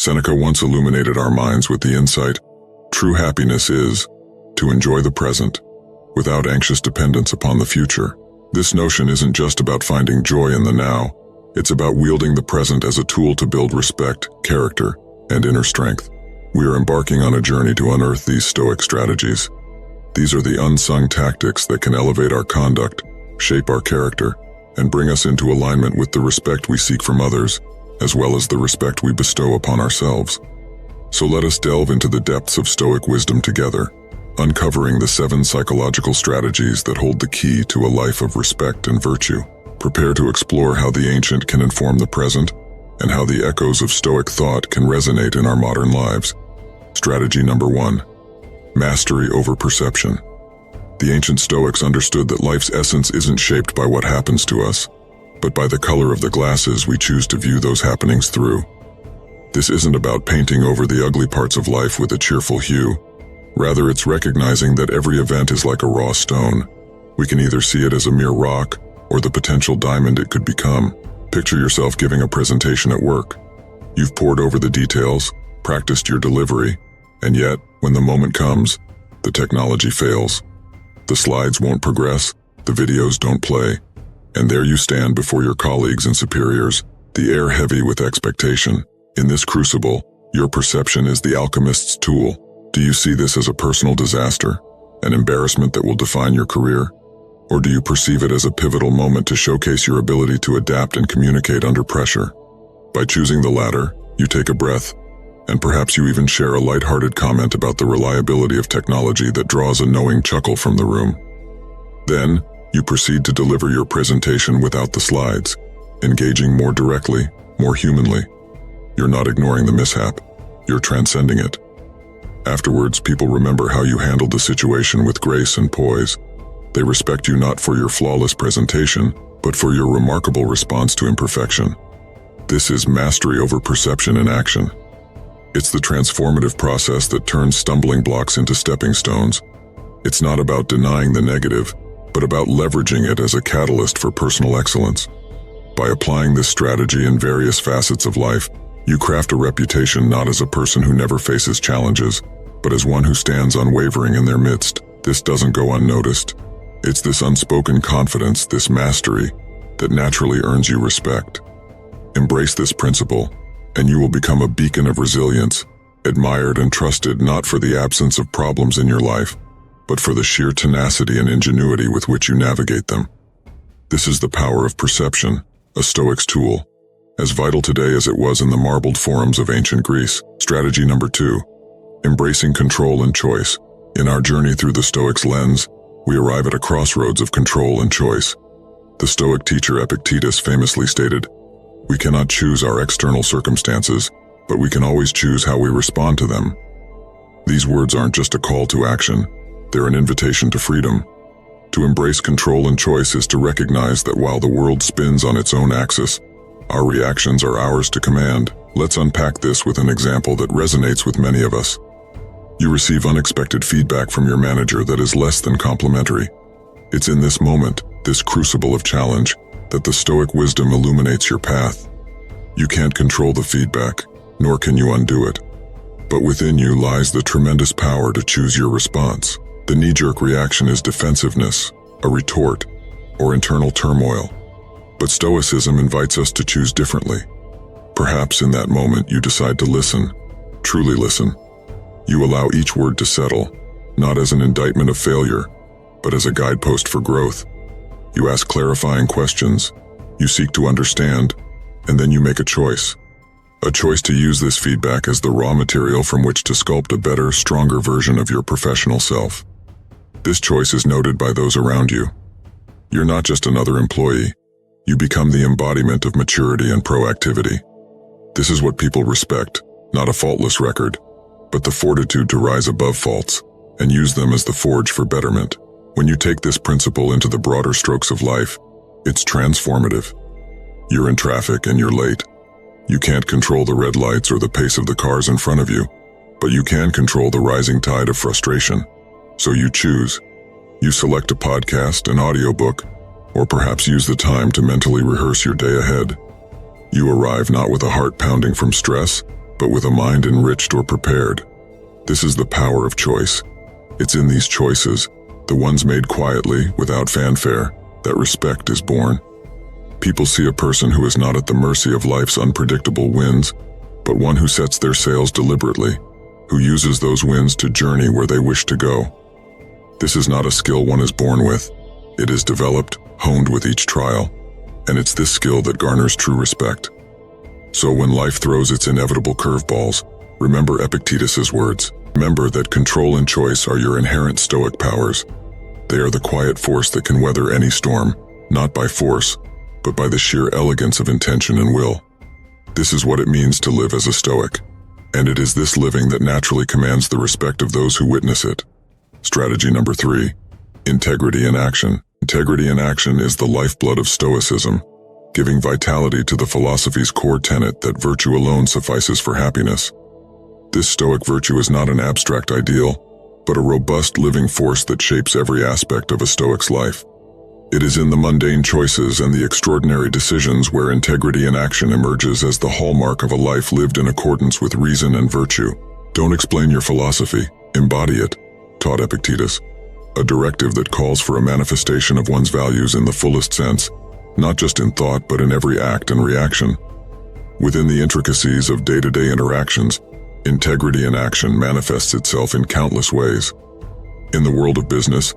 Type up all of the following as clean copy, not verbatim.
Seneca once illuminated our minds with the insight, true happiness is to enjoy the present, without anxious dependence upon the future. This notion isn't just about finding joy in the now, it's about wielding the present as a tool to build respect, character, and inner strength. We are embarking on a journey to unearth these Stoic strategies. These are the unsung tactics that can elevate our conduct, shape our character, and bring us into alignment with the respect we seek from others, as well as the respect we bestow upon ourselves. So let us delve into the depths of Stoic wisdom together, uncovering the 7 psychological strategies that hold the key to a life of respect and virtue. Prepare to explore how the ancient can inform the present, and how the echoes of Stoic thought can resonate in our modern lives. Strategy number 1. Mastery over perception. The ancient Stoics understood that life's essence isn't shaped by what happens to us, but by the color of the glasses we choose to view those happenings through. This isn't about painting over the ugly parts of life with a cheerful hue. Rather, it's recognizing that every event is like a raw stone. We can either see it as a mere rock, or the potential diamond it could become. Picture yourself giving a presentation at work. You've pored over the details, practiced your delivery, and yet, when the moment comes, the technology fails. The slides won't progress, the videos don't play, and there you stand before your colleagues and superiors, the air heavy with expectation. In this crucible, your perception is the alchemist's tool. Do you see this as a personal disaster, an embarrassment that will define your career? Or do you perceive it as a pivotal moment to showcase your ability to adapt and communicate under pressure? By choosing the latter, you take a breath, and perhaps you even share a lighthearted comment about the reliability of technology that draws a knowing chuckle from the room. Then, you proceed to deliver your presentation without the slides, engaging more directly, more humanly. You're not ignoring the mishap, you're transcending it. Afterwards, people remember how you handled the situation with grace and poise. They respect you not for your flawless presentation, but for your remarkable response to imperfection. This is mastery over perception in action. It's the transformative process that turns stumbling blocks into stepping stones. It's not about denying the negative, but about leveraging it as a catalyst for personal excellence. By applying this strategy in various facets of life, you craft a reputation not as a person who never faces challenges, but as one who stands unwavering in their midst. This doesn't go unnoticed. It's this unspoken confidence, this mastery, that naturally earns you respect. Embrace this principle, and you will become a beacon of resilience, admired and trusted not for the absence of problems in your life, but for the sheer tenacity and ingenuity with which you navigate them. This is the power of perception, a Stoic's tool, as vital today as it was in the marbled forums of ancient Greece. Strategy number 2. Embracing control and choice. In our journey through the Stoics' lens, we arrive at a crossroads of control and choice. The Stoic teacher Epictetus famously stated, "We cannot choose our external circumstances, but we can always choose how we respond to them." These words aren't just a call to action, they're an invitation to freedom. To embrace control and choice is to recognize that while the world spins on its own axis, our reactions are ours to command. Let's unpack this with an example that resonates with many of us. You receive unexpected feedback from your manager that is less than complimentary. It's in this moment, this crucible of challenge, that the Stoic wisdom illuminates your path. You can't control the feedback, nor can you undo it. But within you lies the tremendous power to choose your response. The knee-jerk reaction is defensiveness, a retort, or internal turmoil. But Stoicism invites us to choose differently. Perhaps in that moment you decide to listen, truly listen. You allow each word to settle, not as an indictment of failure, but as a guidepost for growth. You ask clarifying questions, you seek to understand, and then you make a choice. A choice to use this feedback as the raw material from which to sculpt a better, stronger version of your professional self. This choice is noted by those around you. You're not just another employee, you become the embodiment of maturity and proactivity. This is what people respect, not a faultless record, but the fortitude to rise above faults and use them as the forge for betterment. When you take this principle into the broader strokes of life, it's transformative. You're in traffic and you're late. You can't control the red lights or the pace of the cars in front of you, but you can control the rising tide of frustration. So you choose. You select a podcast, an audiobook, or perhaps use the time to mentally rehearse your day ahead. You arrive not with a heart pounding from stress, but with a mind enriched or prepared. This is the power of choice. It's in these choices, the ones made quietly, without fanfare, that respect is born. People see a person who is not at the mercy of life's unpredictable winds, but one who sets their sails deliberately, who uses those winds to journey where they wish to go. This is not a skill one is born with. It is developed, honed with each trial, and it's this skill that garners true respect. So when life throws its inevitable curveballs, remember Epictetus's words. Remember that control and choice are your inherent Stoic powers. They are the quiet force that can weather any storm, not by force, but by the sheer elegance of intention and will. This is what it means to live as a Stoic, and it is this living that naturally commands the respect of those who witness it. Strategy number 3. Integrity in action. Integrity in action is the lifeblood of Stoicism, giving vitality to the philosophy's core tenet that virtue alone suffices for happiness. This Stoic virtue is not an abstract ideal, but a robust living force that shapes every aspect of a Stoic's life. It is in the mundane choices and the extraordinary decisions where integrity in action emerges as the hallmark of a life lived in accordance with reason and virtue. Don't explain your philosophy, embody it, taught Epictetus, a directive that calls for a manifestation of one's values in the fullest sense, not just in thought but in every act and reaction. Within the intricacies of day-to-day interactions, integrity in action manifests itself in countless ways. In the world of business,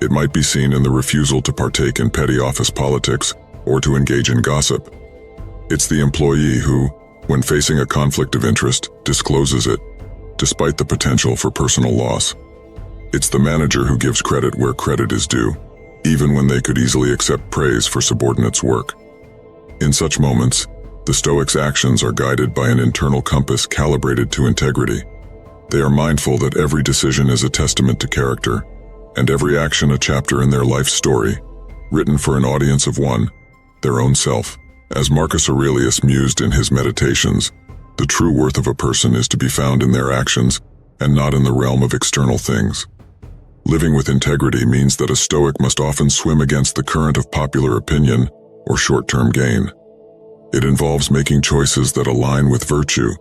it might be seen in the refusal to partake in petty office politics or to engage in gossip. It's the employee who, when facing a conflict of interest, discloses it, despite the potential for personal loss. It's the manager who gives credit where credit is due, even when they could easily accept praise for subordinates' work. In such moments, the Stoics' actions are guided by an internal compass calibrated to integrity. They are mindful that every decision is a testament to character, and every action a chapter in their life story, written for an audience of one, their own self. As Marcus Aurelius mused in his Meditations, the true worth of a person is to be found in their actions and not in the realm of external things. Living with integrity means that a Stoic must often swim against the current of popular opinion or short-term gain. It involves making choices that align with virtue,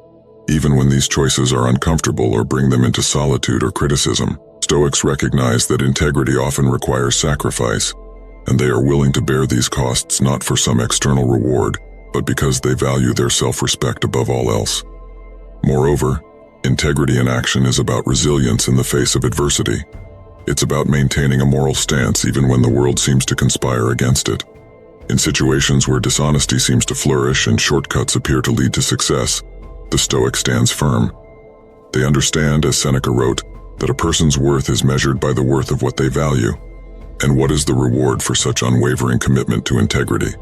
even when these choices are uncomfortable or bring them into solitude or criticism. Stoics recognize that integrity often requires sacrifice, and they are willing to bear these costs not for some external reward, but because they value their self-respect above all else. Moreover, integrity in action is about resilience in the face of adversity. It's about maintaining a moral stance even when the world seems to conspire against it. In situations where dishonesty seems to flourish and shortcuts appear to lead to success, the Stoic stands firm. They understand, as Seneca wrote, that a person's worth is measured by the worth of what they value. And what is the reward for such unwavering commitment to integrity?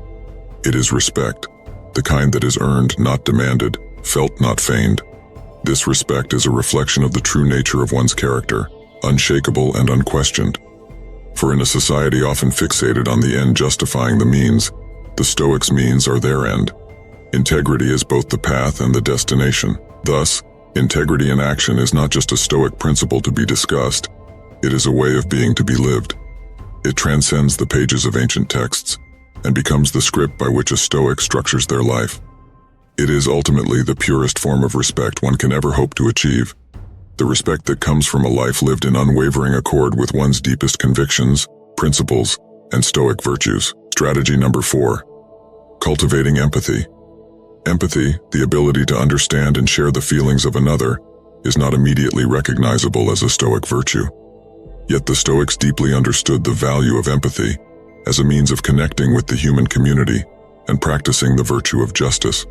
It is respect, the kind that is earned, not demanded, felt, not feigned. This respect is a reflection of the true nature of one's character, unshakable and unquestioned. For in a society often fixated on the end justifying the means, the Stoics' means are their end. Integrity is both the path and the destination. Thus, integrity in action is not just a Stoic principle to be discussed, it is a way of being to be lived. It transcends the pages of ancient texts and becomes the script by which a Stoic structures their life. It is ultimately the purest form of respect one can ever hope to achieve, the respect that comes from a life lived in unwavering accord with one's deepest convictions, principles, and Stoic virtues. Strategy number 4. Cultivating empathy. Empathy, the ability to understand and share the feelings of another, is not immediately recognizable as a Stoic virtue. Yet the Stoics deeply understood the value of empathy as a means of connecting with the human community and practicing the virtue of justice.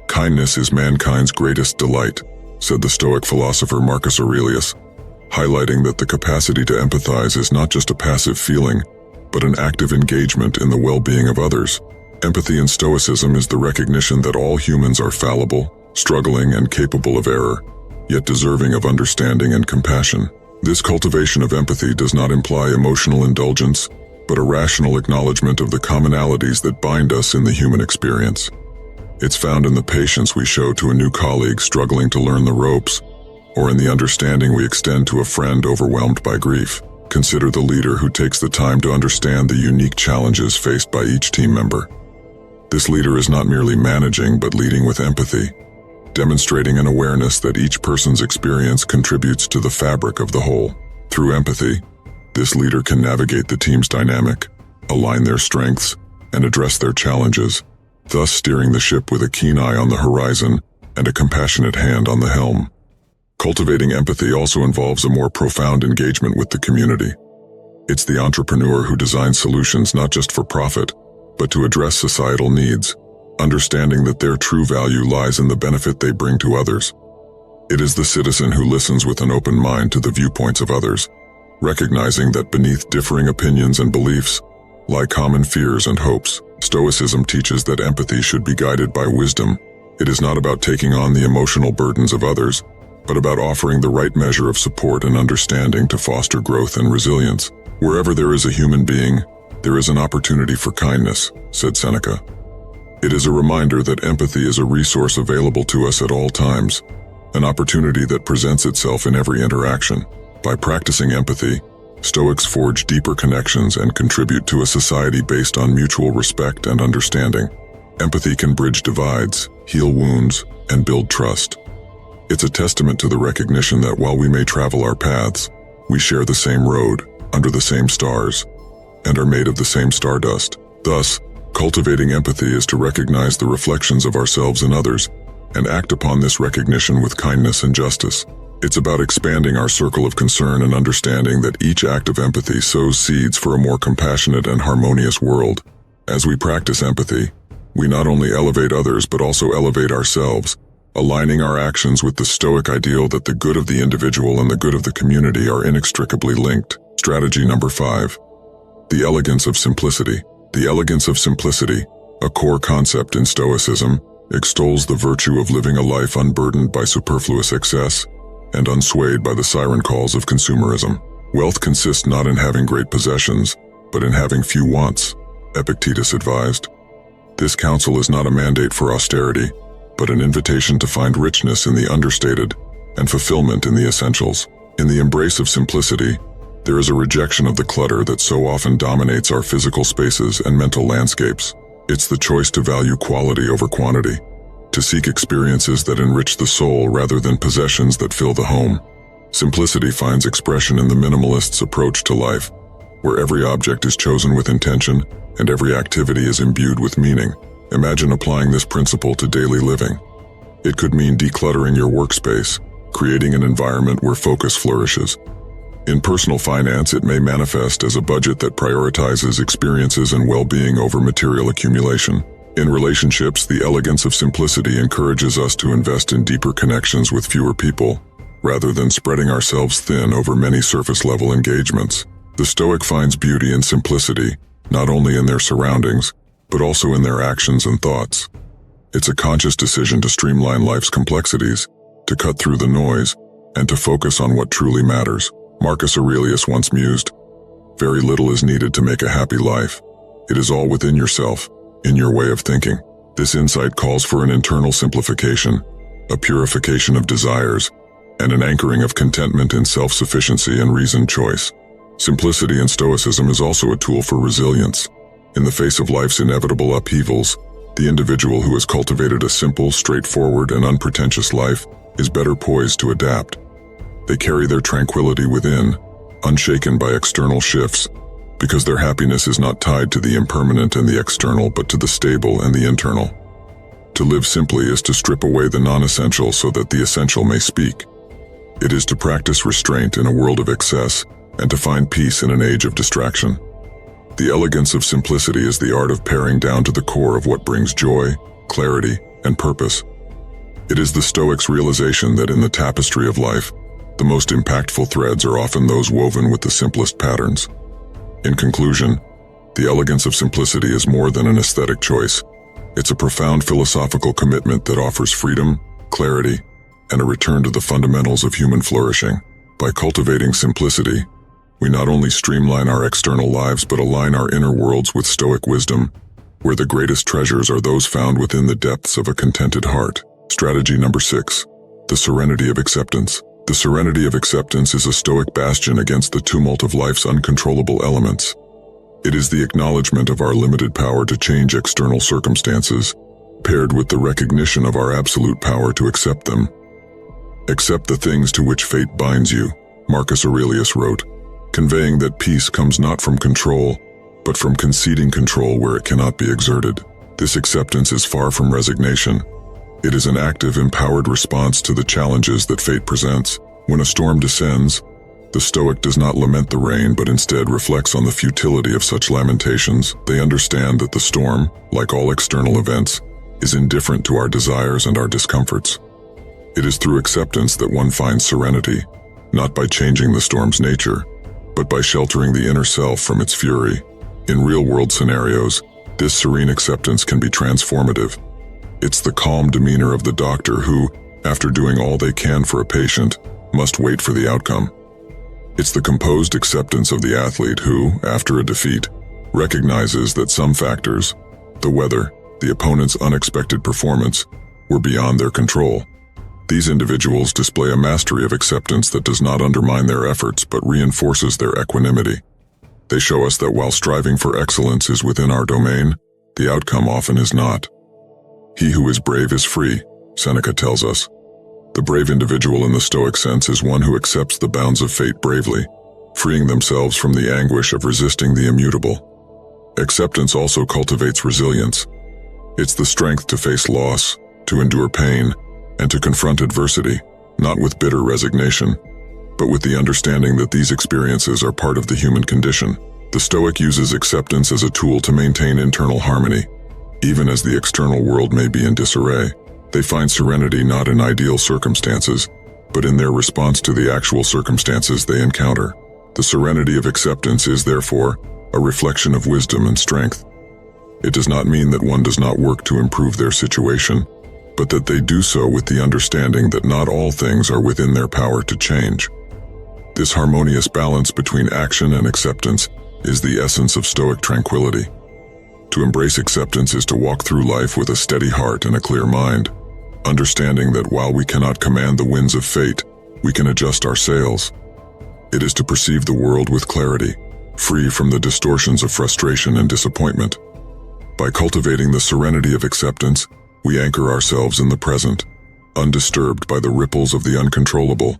Kindness is mankind's greatest delight, said the Stoic philosopher Marcus Aurelius, highlighting that the capacity to empathize is not just a passive feeling, but an active engagement in the well-being of others. Empathy in Stoicism is the recognition that all humans are fallible, struggling, and capable of error, yet deserving of understanding and compassion. This cultivation of empathy does not imply emotional indulgence, but a rational acknowledgement of the commonalities that bind us in the human experience. It's found in the patience we show to a new colleague struggling to learn the ropes, or in the understanding we extend to a friend overwhelmed by grief. Consider the leader who takes the time to understand the unique challenges faced by each team member. This leader is not merely managing but leading with empathy. demonstrating an awareness that each person's experience contributes to the fabric of the whole. Through empathy, this leader can navigate the team's dynamic, align their strengths, and address their challenges, thus steering the ship with a keen eye on the horizon and a compassionate hand on the helm. Cultivating empathy also involves a more profound engagement with the community. It's the entrepreneur who designs solutions not just for profit, but to address societal needs, understanding that their true value lies in the benefit they bring to others. It is the citizen who listens with an open mind to the viewpoints of others, recognizing that beneath differing opinions and beliefs lie common fears and hopes. Stoicism teaches that empathy should be guided by wisdom. It is not about taking on the emotional burdens of others, but about offering the right measure of support and understanding to foster growth and resilience. Wherever there is a human being, there is an opportunity for kindness, said Seneca. It is a reminder that empathy is a resource available to us at all times, an opportunity that presents itself in every interaction. By practicing empathy, Stoics forge deeper connections and contribute to a society based on mutual respect and understanding. Empathy can bridge divides, heal wounds, and build trust. It's a testament to the recognition that while we may travel our paths, we share the same road, under the same stars, and are made of the same stardust. Thus, cultivating empathy is to recognize the reflections of ourselves in others and act upon this recognition with kindness and justice. It's about expanding our circle of concern and understanding that each act of empathy sows seeds for a more compassionate and harmonious world. As we practice empathy, we not only elevate others but also elevate ourselves, aligning our actions with the Stoic ideal that the good of the individual and the good of the community are inextricably linked. Strategy number 5. The elegance of simplicity. The elegance of simplicity, a core concept in Stoicism, extols the virtue of living a life unburdened by superfluous excess and unswayed by the siren calls of consumerism. Wealth consists not in having great possessions, but in having few wants, Epictetus advised. This counsel is not a mandate for austerity, but an invitation to find richness in the understated and fulfillment in the essentials. In the embrace of simplicity, there is a rejection of the clutter that so often dominates our physical spaces and mental landscapes. It's the choice to value quality over quantity, to seek experiences that enrich the soul rather than possessions that fill the home. Simplicity finds expression in the minimalist's approach to life, where every object is chosen with intention and every activity is imbued with meaning. Imagine applying this principle to daily living. It could mean decluttering your workspace, creating an environment where focus flourishes. In personal finance, it may manifest as a budget that prioritizes experiences and well-being over material accumulation. In relationships, the elegance of simplicity encourages us to invest in deeper connections with fewer people, rather than spreading ourselves thin over many surface-level engagements. The Stoic finds beauty in simplicity, not only in their surroundings, but also in their actions and thoughts. It's a conscious decision to streamline life's complexities, to cut through the noise, and to focus on what truly matters. Marcus Aurelius once mused, "Very little is needed to make a happy life. It is all within yourself, in your way of thinking." This insight calls for an internal simplification, a purification of desires, and an anchoring of contentment in self-sufficiency and reasoned choice. Simplicity in Stoicism is also a tool for resilience. In the face of life's inevitable upheavals, the individual who has cultivated a simple, straightforward, and unpretentious life is better poised to adapt. They carry their tranquility within, unshaken by external shifts, because their happiness is not tied to the impermanent and the external, but to the stable and the internal. To live simply is to strip away the non-essential so that the essential may speak. It is to practice restraint in a world of excess and to find peace in an age of distraction. The elegance of simplicity is the art of paring down to the core of what brings joy, clarity, and purpose. It is the Stoics' realization that in the tapestry of life, the most impactful threads are often those woven with the simplest patterns. In conclusion, the elegance of simplicity is more than an aesthetic choice. It's a profound philosophical commitment that offers freedom, clarity, and a return to the fundamentals of human flourishing. By cultivating simplicity, we not only streamline our external lives but align our inner worlds with Stoic wisdom, where the greatest treasures are those found within the depths of a contented heart. Strategy number 6. The serenity of acceptance. The serenity of acceptance is a Stoic bastion against the tumult of life's uncontrollable elements. It is the acknowledgement of our limited power to change external circumstances paired with the recognition of our absolute power to accept them. Accept the things to which fate binds you, Marcus Aurelius wrote, conveying that peace comes not from control, but from conceding control where it cannot be exerted. This acceptance is far from resignation. It is an active, empowered response to the challenges that fate presents. When a storm descends, the Stoic does not lament the rain, but instead reflects on the futility of such lamentations. They understand that the storm, like all external events, is indifferent to our desires and our discomforts. It is through acceptance that one finds serenity, not by changing the storm's nature, but by sheltering the inner self from its fury. In real-world scenarios, this serene acceptance can be transformative. It's the calm demeanor of the doctor who, after doing all they can for a patient, must wait for the outcome. It's the composed acceptance of the athlete who, after a defeat, recognizes that some factors, the weather, the opponent's unexpected performance, were beyond their control. These individuals display a mastery of acceptance that does not undermine their efforts but reinforces their equanimity. They show us that while striving for excellence is within our domain, the outcome often is not. He who is brave is free, Seneca tells us. The brave individual in the Stoic sense is one who accepts the bounds of fate bravely, freeing themselves from the anguish of resisting the immutable. Acceptance also cultivates resilience. It's the strength to face loss, to endure pain, and to confront adversity, not with bitter resignation, but with the understanding that these experiences are part of the human condition. The Stoic uses acceptance as a tool to maintain internal harmony. Even as the external world may be in disarray, they find serenity not in ideal circumstances, but in their response to the actual circumstances they encounter. The serenity of acceptance is, therefore, a reflection of wisdom and strength. It does not mean that one does not work to improve their situation, but that they do so with the understanding that not all things are within their power to change. This harmonious balance between action and acceptance is the essence of Stoic tranquility. To embrace acceptance is to walk through life with a steady heart and a clear mind, understanding that while we cannot command the winds of fate, we can adjust our sails. It is to perceive the world with clarity, free from the distortions of frustration and disappointment. By cultivating the serenity of acceptance, we anchor ourselves in the present, undisturbed by the ripples of the uncontrollable,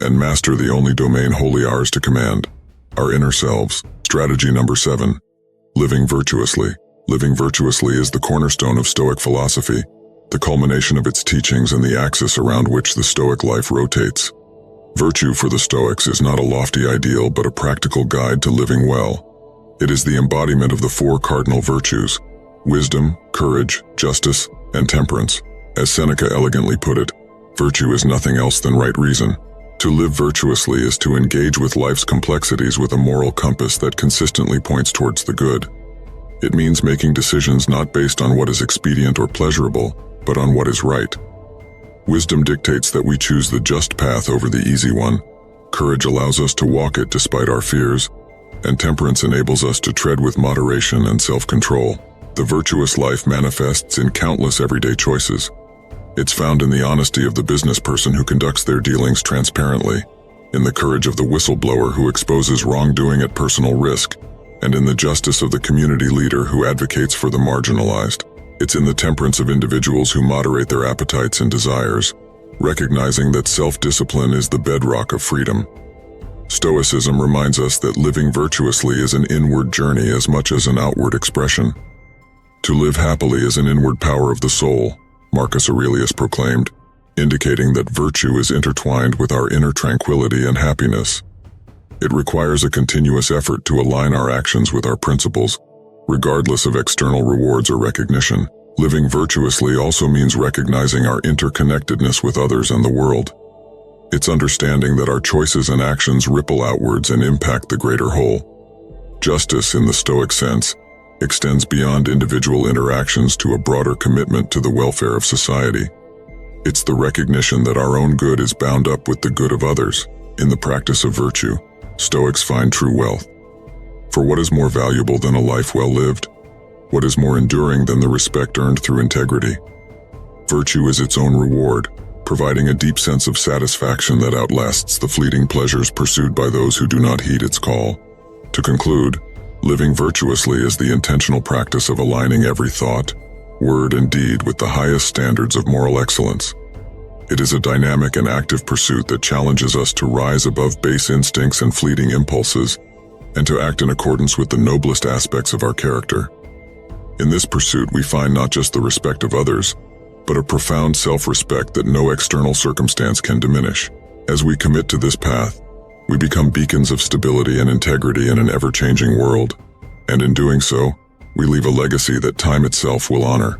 and master the only domain wholly ours to command, our inner selves. Strategy number 7. Living virtuously. Living virtuously is the cornerstone of Stoic philosophy, the culmination of its teachings and the axis around which the Stoic life rotates. Virtue for the Stoics is not a lofty ideal but a practical guide to living well. It is the embodiment of the 4 cardinal virtues: wisdom, courage, justice, and temperance. As Seneca elegantly put it, virtue is nothing else than right reason. To live virtuously is to engage with life's complexities with a moral compass that consistently points towards the good. It means making decisions not based on what is expedient or pleasurable, but on what is right. Wisdom dictates that we choose the just path over the easy one. Courage allows us to walk it despite our fears, and temperance enables us to tread with moderation and self-control. The virtuous life manifests in countless everyday choices. It's found in the honesty of the business person who conducts their dealings transparently, in the courage of the whistleblower who exposes wrongdoing at personal risk, and in the justice of the community leader who advocates for the marginalized. It's in the temperance of individuals who moderate their appetites and desires, recognizing that self-discipline is the bedrock of freedom. Stoicism reminds us that living virtuously is an inward journey as much as an outward expression. To live happily is an inward power of the soul, Marcus Aurelius proclaimed, indicating that virtue is intertwined with our inner tranquility and happiness. It requires a continuous effort to align our actions with our principles, regardless of external rewards or recognition. Living virtuously also means recognizing our interconnectedness with others and the world. It's understanding that our choices and actions ripple outwards and impact the greater whole. Justice, in the Stoic sense, extends beyond individual interactions to a broader commitment to the welfare of society. It's the recognition that our own good is bound up with the good of others. In the practice of virtue, Stoics find true wealth. For what is more valuable than a life well lived? What is more enduring than the respect earned through integrity? Virtue is its own reward, providing a deep sense of satisfaction that outlasts the fleeting pleasures pursued by those who do not heed its call. To conclude, living virtuously is the intentional practice of aligning every thought, word, and deed with the highest standards of moral excellence. It is a dynamic and active pursuit that challenges us to rise above base instincts and fleeting impulses, and to act in accordance with the noblest aspects of our character. In this pursuit, we find not just the respect of others, but a profound self-respect that no external circumstance can diminish. As we commit to this path, we become beacons of stability and integrity in an ever-changing world, and in doing so, we leave a legacy that time itself will honor.